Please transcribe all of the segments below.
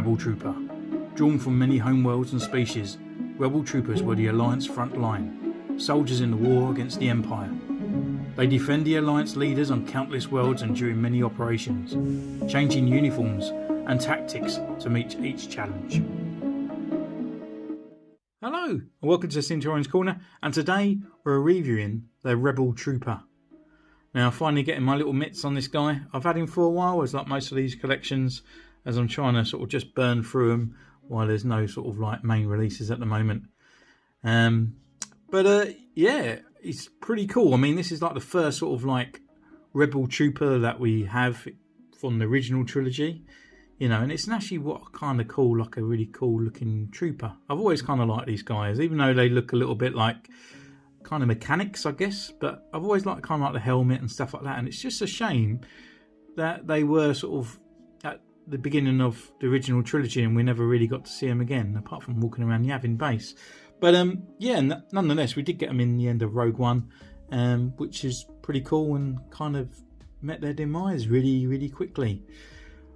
Rebel Trooper. Drawn from many homeworlds and species, Rebel Troopers were the Alliance front line, soldiers in the war against the Empire. They defend the Alliance leaders on countless worlds and during many operations, changing uniforms and tactics to meet each challenge. Hello, and welcome to Centurion's Corner, and today we're reviewing the Rebel Trooper. Now, finally getting my little mitts on this guy. I've had him for a while, as like most of these collections, as I'm trying to sort of just burn through them while there's no sort of like main releases at the moment. Yeah, it's pretty cool. I mean, this is like the first sort of like Rebel Trooper that we have from the original trilogy, you know, and it's actually what I kind of call like a really cool looking trooper. I've always kind of liked these guys, even though they look a little bit like kind of mechanics, I guess, but I've always liked kind of like the helmet and stuff like that, and it's just a shame that they were sort of at the beginning of the original trilogy and we never really got to see them again, apart from walking around Yavin base. But yeah, nonetheless, we did get them in the end of Rogue One, which is pretty cool and kind of met their demise really, really quickly.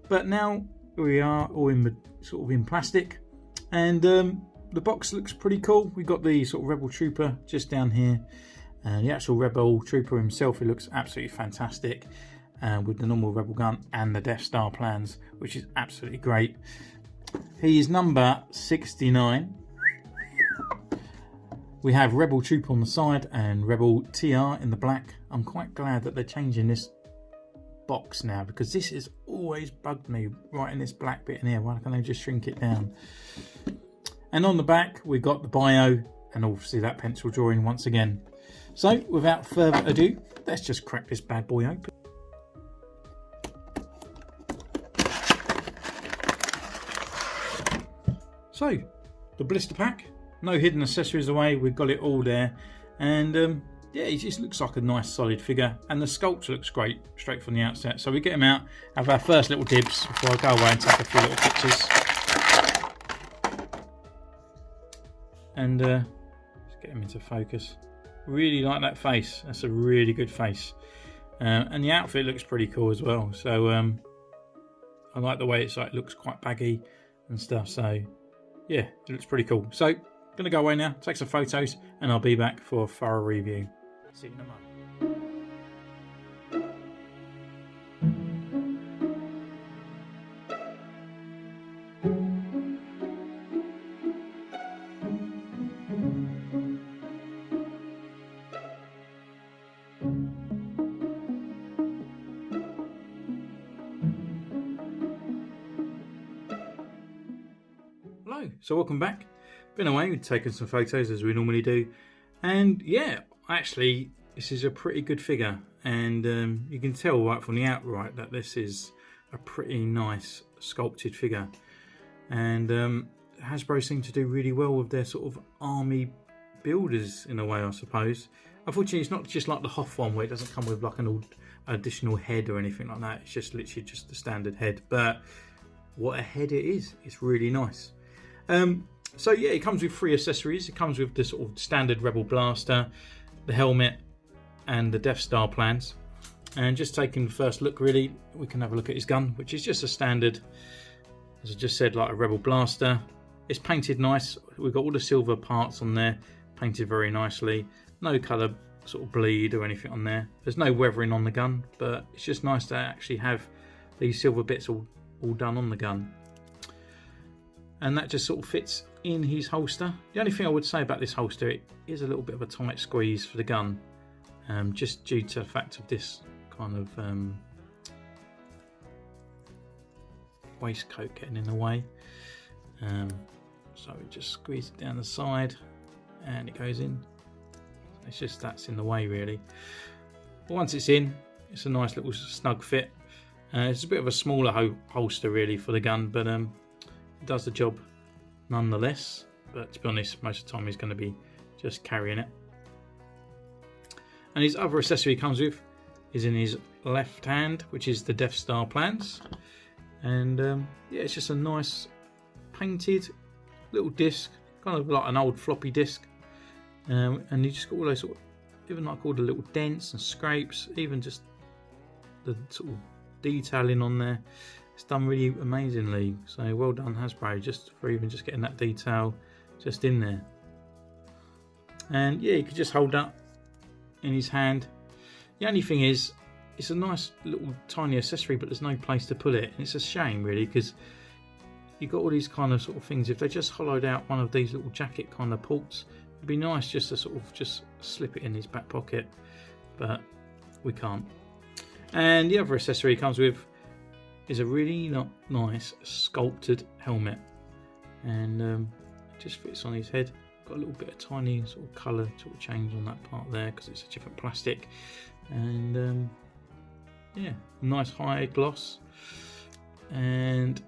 But now we are all in sort of in plastic, and the box looks pretty cool. We got the sort of Rebel Trooper just down here, and the actual Rebel Trooper himself, he looks absolutely fantastic, with the normal Rebel gun and the Death Star plans, which is absolutely great. He is number 69. We have Rebel Trooper on the side and Rebel TR in the black. I'm quite glad that they're changing this box now, because this has always bugged me right in this black bit in here. Why can't they just shrink it down? And on the back we've got the bio and obviously that pencil drawing once again. So without further ado, let's just crack this bad boy open. So the blister pack, no hidden accessories away, we've got it all there, and yeah, he just looks like a nice solid figure, and the sculpt looks great straight from the outset. So we get him out, have our first little dibs before I go away and take a few little pictures. And let's get him into focus. Really like that face, that's a really good face. And the outfit looks pretty cool as well. So I like the way it's like looks quite baggy and stuff. So yeah, it looks pretty cool. So I'm going to go away now, take some photos, and I'll be back for a thorough review. See you in a moment. Hello, so welcome back. Been away, we've taken some photos as we normally do, and yeah, actually this is a pretty good figure, and you can tell right from the outright that this is a pretty nice sculpted figure, and Hasbro seem to do really well with their sort of army builders in a way, I suppose. Unfortunately, it's not just like the Hoth one where it doesn't come with like an additional head or anything like that. It's just literally just the standard head, but what a head it is, it's really nice. So yeah, it comes with 3 accessories. It comes with the sort of standard Rebel blaster, the helmet, and the Death Star plans. And just taking the first look, really, we can have a look at his gun, which is just a standard, as I just said, like a Rebel blaster. It's painted nice. We've got all the silver parts on there, painted very nicely. No colour sort of bleed or anything on there. There's no weathering on the gun, but it's just nice to actually have these silver bits all done on the gun. And that just sort of fits in his holster. The only thing I would say about this holster, it is a little bit of a tight squeeze for the gun, just due to the fact of this kind of waistcoat getting in the way. So we just squeeze it down the side and it goes in. It's just that's in the way really. But once it's in, it's a nice little snug fit. It's a bit of a smaller holster really for the gun, but it does the job nonetheless. But to be honest, most of the time he's going to be just carrying it. And his other accessory he comes with is in his left hand, which is the Death Star plans. And yeah, it's just a nice painted little disc, kind of like an old floppy disk. And you just got all those sort of, even like all the little dents and scrapes, even just the sort of detailing on there. it's done really amazingly. So well done, Hasbro, just for even just getting that detail just in there. And yeah, you could just hold that in his hand. The only thing is, it's a nice little tiny accessory, but there's no place to put it. And it's a shame really, because you've got all these kind of sort of things. If they just hollowed out one of these little jacket kind of ports, it'd be nice just to sort of just slip it in his back pocket, but we can't. And the other accessory it comes with is a really nice sculpted helmet, and it just fits on his head. Got a little bit of tiny sort of colour sort of change on that part there because it's a different plastic, and yeah, nice high gloss, and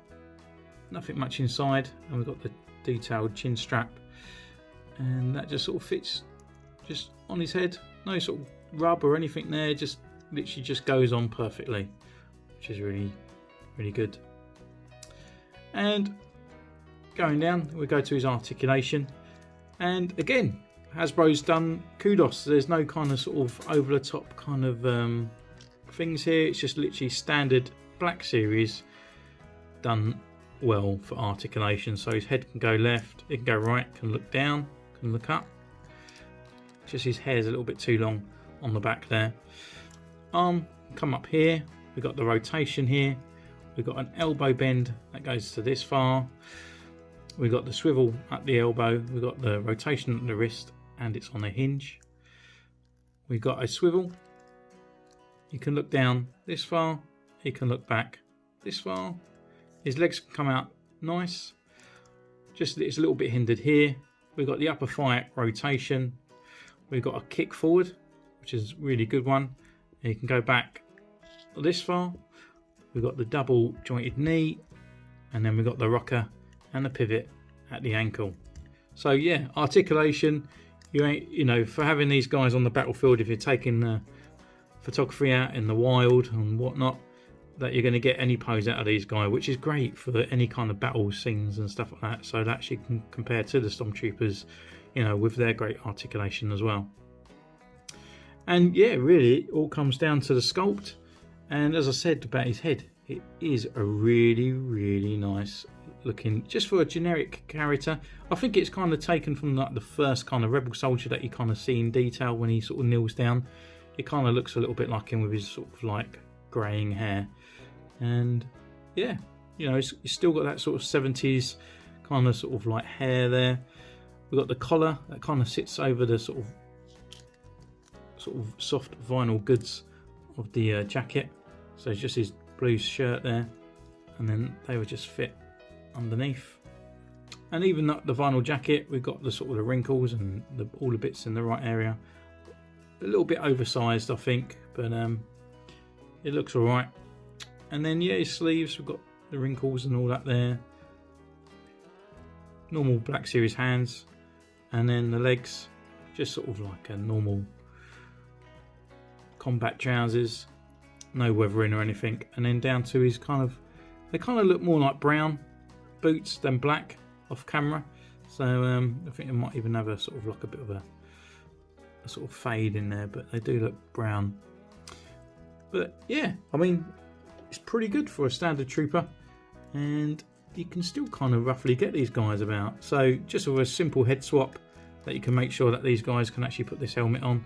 nothing much inside. And we've got the detailed chin strap, and that just sort of fits just on his head. No sort of rub or anything there, just literally just goes on perfectly, which is really good. And going down, we go to his articulation, and again, Hasbro's done kudos. There's no kind of sort of over the top kind of things here. It's just literally standard Black Series done well for articulation. So his head can go left, it can go right, can look down, can look up. Just his hair's a little bit too long on the back there. Arm come up here, we've got the rotation here, we've got an elbow bend that goes to this far, we've got the swivel at the elbow, we've got the rotation at the wrist, and it's on a hinge. We've got a swivel, you can look down this far, he can look back this far, his legs can come out nice, just it's a little bit hindered here. We've got the upper thigh rotation, we've got a kick forward, which is a really good one. You can go back this far. We've got the double jointed knee, and then we've got the rocker and the pivot at the ankle. So yeah, articulation, you know, for having these guys on the battlefield, if you're taking the photography out in the wild and whatnot, that you're going to get any pose out of these guys, which is great for any kind of battle scenes and stuff like that. So that actually can compare to the Stormtroopers, you know, with their great articulation as well. And yeah, really it all comes down to the sculpt. And as I said about his head, it is a really nice looking, just for a generic character. I think it's kind of taken from like the first kind of rebel soldier that you kind of see in detail when he sort of kneels down. It kind of looks a little bit like him with his sort of like greying hair. And yeah, you know, it's still got that sort of 70s kind of sort of like hair there. We've got the collar that kind of sits over the sort of soft vinyl goods of the jacket. So it's just his blue shirt there, and then they would just fit underneath. And even the vinyl jacket, we've got the sort of the wrinkles and all the bits in the right area. A little bit oversized, I think, but it looks all right. And then yeah, his sleeves, we've got the wrinkles and all that there. Normal Black Series hands, and then the legs, just sort of like a normal combat trousers, no weathering or anything. And then down to his they kind of look more like brown boots than black off camera. So I think it might even have a sort of like a bit of a sort of fade in there, but they do look brown. But yeah, I mean, it's pretty good for a standard trooper, and you can still kind of roughly get these guys about. So just with a simple head swap, that you can make sure that these guys can actually put this helmet on,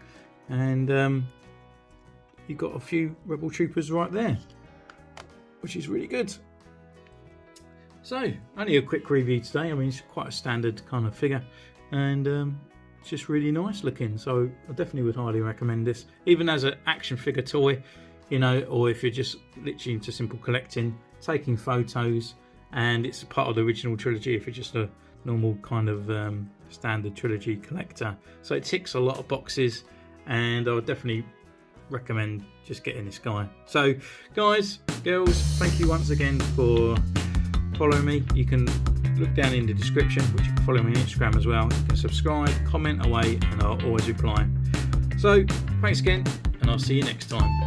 and you've got a few rebel troopers right there, which is really good. So only a quick review today. I mean, it's quite a standard kind of figure, and it's just really nice looking. So I definitely would highly recommend this, even as an action figure toy, you know, or if you're just literally into simple collecting, taking photos, and it's a part of the original trilogy if you're just a normal kind of standard trilogy collector. So it ticks a lot of boxes, and I would definitely recommend just getting this guy. So guys, girls, thank you once again for following me. You can look down in the description, which you can follow me on Instagram as well. You can subscribe, comment away, and I'll always reply. So thanks again, and I'll see you next time.